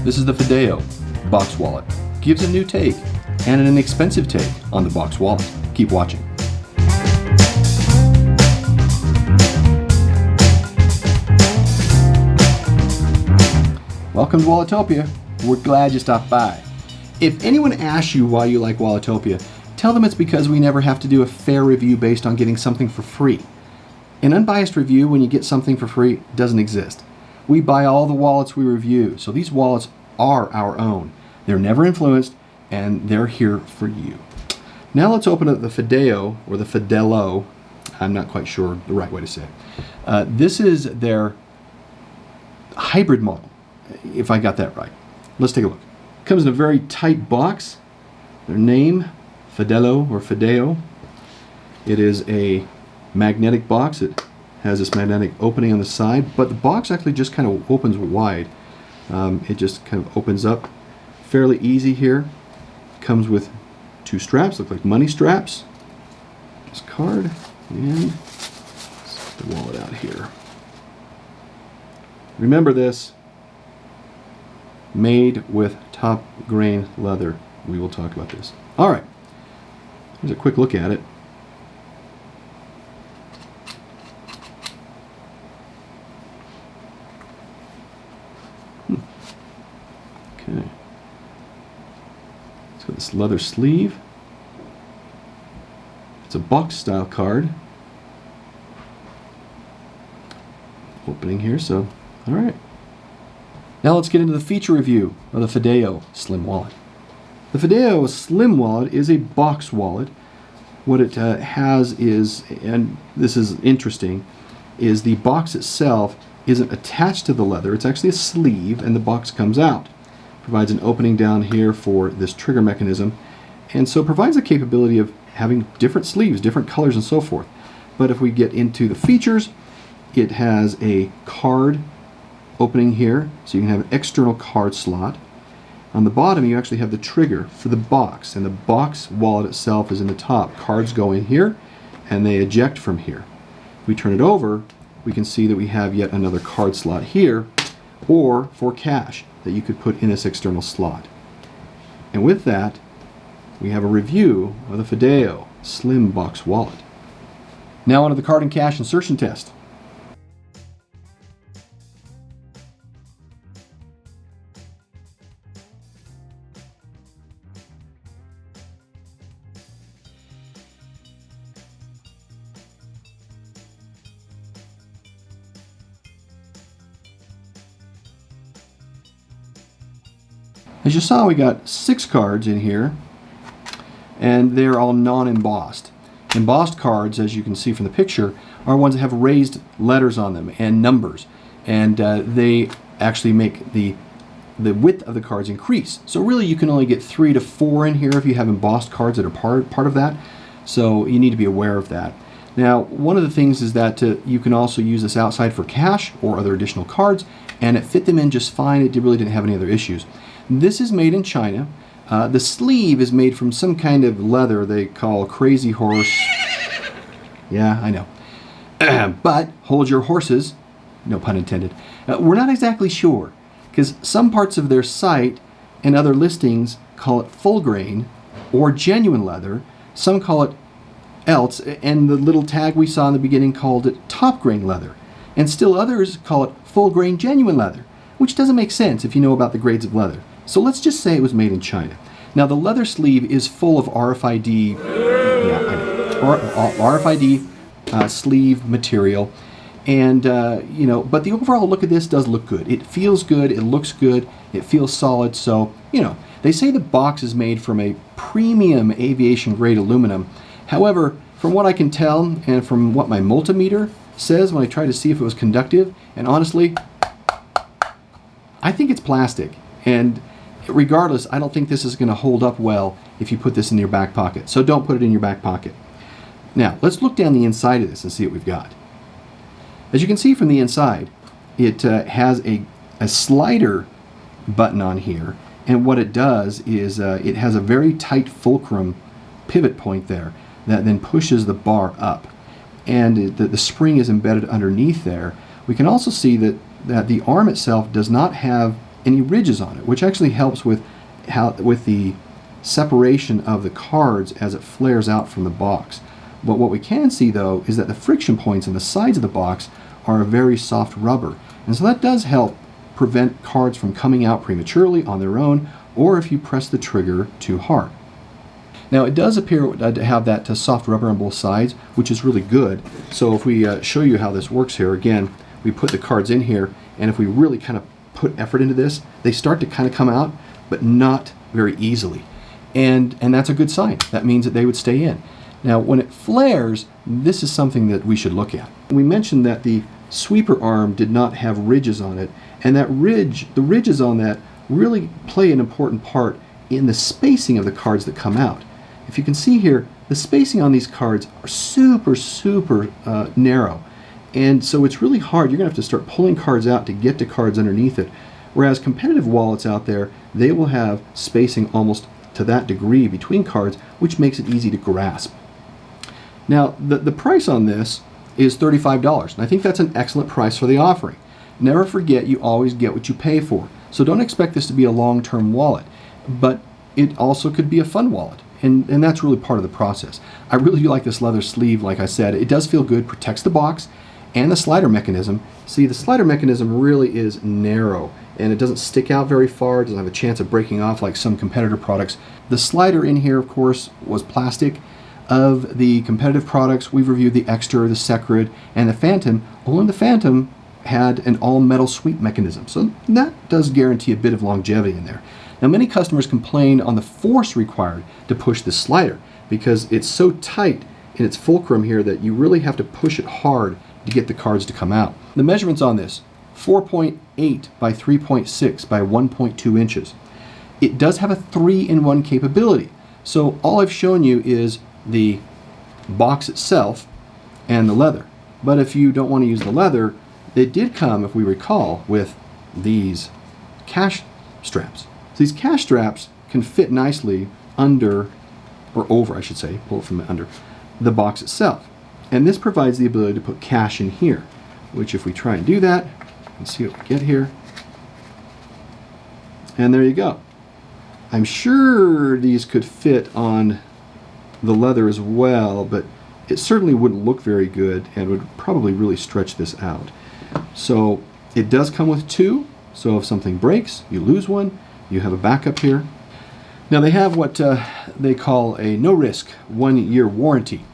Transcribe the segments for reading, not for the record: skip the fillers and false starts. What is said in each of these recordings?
This is the FIDELO box wallet. Gives a new take and an inexpensive take on the box wallet. Keep watching. Welcome to Walletopia. We're glad you stopped by. If anyone asks you why you like Walletopia, tell them it's because we never have to do a fair review based on getting something for free. An unbiased review when you get something for free doesn't exist. We buy all the wallets we review, so these wallets are our own. They're never influenced, and they're here for you. Now let's open up the FIDELO, or the FIDELO. I'm not quite sure the right way to say it. This is their hybrid model, if I got that right. Let's take a look. It comes in a very tight box. Their name, FIDELO or FIDELO. It is a magnetic box. It has this magnetic opening on the side, but the box actually just kind of opens wide. It just kind of opens up fairly easy here. Comes with two straps, look like money straps. This card, and let's get the wallet out here. Remember this, made with top grain leather. We will talk about this. All right, here's a quick look at it. Okay. It's got this leather sleeve. It's a box style card. Opening here, so all right. Now let's get into the feature review of the FIDELO Slim Wallet. The FIDELO Slim Wallet is a box wallet. What it has is, and this is interesting, is the box itself isn't attached to the leather. It's actually a sleeve, and the box comes out. Provides an opening down here for this trigger mechanism, and so provides the capability of having different sleeves, different colors, and so forth. But if we get into the features, it has a card opening here, so you can have an external card slot. On the bottom, you actually have the trigger for the box, and the box wallet itself is in the top. Cards go in here, and they eject from here. If we turn it over, we can see that we have yet another card slot here, or for cash that you could put in this external slot. And with that, we have a review of the FIDELO Slim Box Wallet. Now onto the card and cash insertion test. As you saw, we got 6 cards in here, and they're all non-embossed. Embossed cards, as you can see from the picture, are ones that have raised letters on them and numbers, and they actually make the width of the cards increase. So really you can only get 3 to 4 in here if you have embossed cards that are part of that, so you need to be aware of that. Now, one of the things is that you can also use this outside for cash or other additional cards, and it fit them in just fine. It really didn't have any other issues. This is made in China. The sleeve is made from some kind of leather they call Crazy Horse. Yeah, I know. But hold your horses, no pun intended. We're not exactly sure, because some parts of their site and other listings call it full grain or genuine leather. Some call it else, and the little tag we saw in the beginning called it top grain leather. And still others call it full grain genuine leather, which doesn't make sense if you know about the grades of leather. So let's just say it was made in China. Now the leather sleeve is full of RFID, RFID sleeve material, and but the overall look of this does look good. It feels good, it looks good, it feels solid. So they say the box is made from a premium aviation grade aluminum. However, from what I can tell, and from what my multimeter says when I try to see if it was conductive, and honestly, I think it's plastic. And regardless, I don't think this is going to hold up well if you put this in your back pocket. So don't put it in your back pocket. Now, let's look down the inside of this and see what we've got. As you can see from the inside, it has a slider button on here. And what it does is it has a very tight fulcrum pivot point there that then pushes the bar up. And the spring is embedded underneath there. We can also see that the arm itself does not have any ridges on it, which actually helps with the separation of the cards as it flares out from the box. But what we can see though is that the friction points on the sides of the box are a very soft rubber, and so that does help prevent cards from coming out prematurely on their own, or if you press the trigger too hard. Now it does appear to have that soft rubber on both sides, which is really good. So if we show you how this works here, again, we put the cards in here, and if we really kind of put effort into this, they start to kind of come out, but not very easily. And that's a good sign. That means that they would stay in. Now when it flares, this is something that we should look at. We mentioned that the sweeper arm did not have ridges on it, and the ridges on that really play an important part in the spacing of the cards that come out. If you can see here, the spacing on these cards are super narrow, and so it's really hard. You're going to have to start pulling cards out to get to cards underneath it, whereas competitive wallets out there, they will have spacing almost to that degree between cards, which makes it easy to grasp. Now the price on this is $35, and I think that's an excellent price for the offering. Never forget, you always get what you pay for. So don't expect this to be a long-term wallet, but it also could be a fun wallet, and that's really part of the process. I really do like this leather sleeve. Like I said, it does feel good, protects the box, and the slider mechanism. See, the slider mechanism really is narrow, and it doesn't stick out very far. It doesn't have a chance of breaking off like some competitor products. The slider in here, of course, was plastic. Of the competitive products, we've reviewed the Extra, the Secret, and the Phantom. Only the Phantom had an all-metal sweep mechanism, so that does guarantee a bit of longevity in there. Now, many customers complain on the force required to push this slider because it's so tight in its fulcrum here that you really have to push it hard to get the cards to come out. The measurements on this, 4.8 by 3.6 by 1.2 inches. It does have a 3-in-1 capability, so all I've shown you is the box itself and the leather. But if you don't want to use the leather, it did come, if we recall, with these cash straps. So these cash straps can fit nicely under, or over I should say, pull it from under, the box itself. And this provides the ability to put cash in here, which if we try and do that, let's see what we get here. And there you go. I'm sure these could fit on the leather as well, but it certainly wouldn't look very good and would probably really stretch this out. So it does come with two, so if something breaks, you lose one, you have a backup here. Now they have what they call a no-risk 1-year warranty,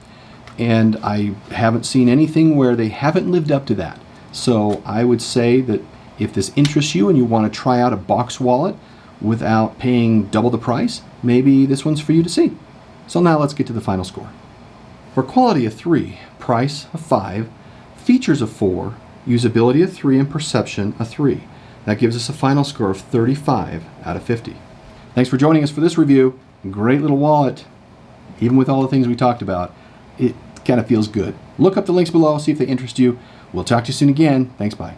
and I haven't seen anything where they haven't lived up to that. So I would say that if this interests you and you want to try out a box wallet without paying double the price, maybe this one's for you to see. So now let's get to the final score. For quality of 3, price of 5, features of 4, usability of 3, and perception of 3. That gives us a final score of 35 out of 50. Thanks for joining us for this review. Great little wallet. Even with all the things we talked about, it kind of feels good. Look up the links below, see if they interest you. We'll talk to you soon again. Thanks, bye.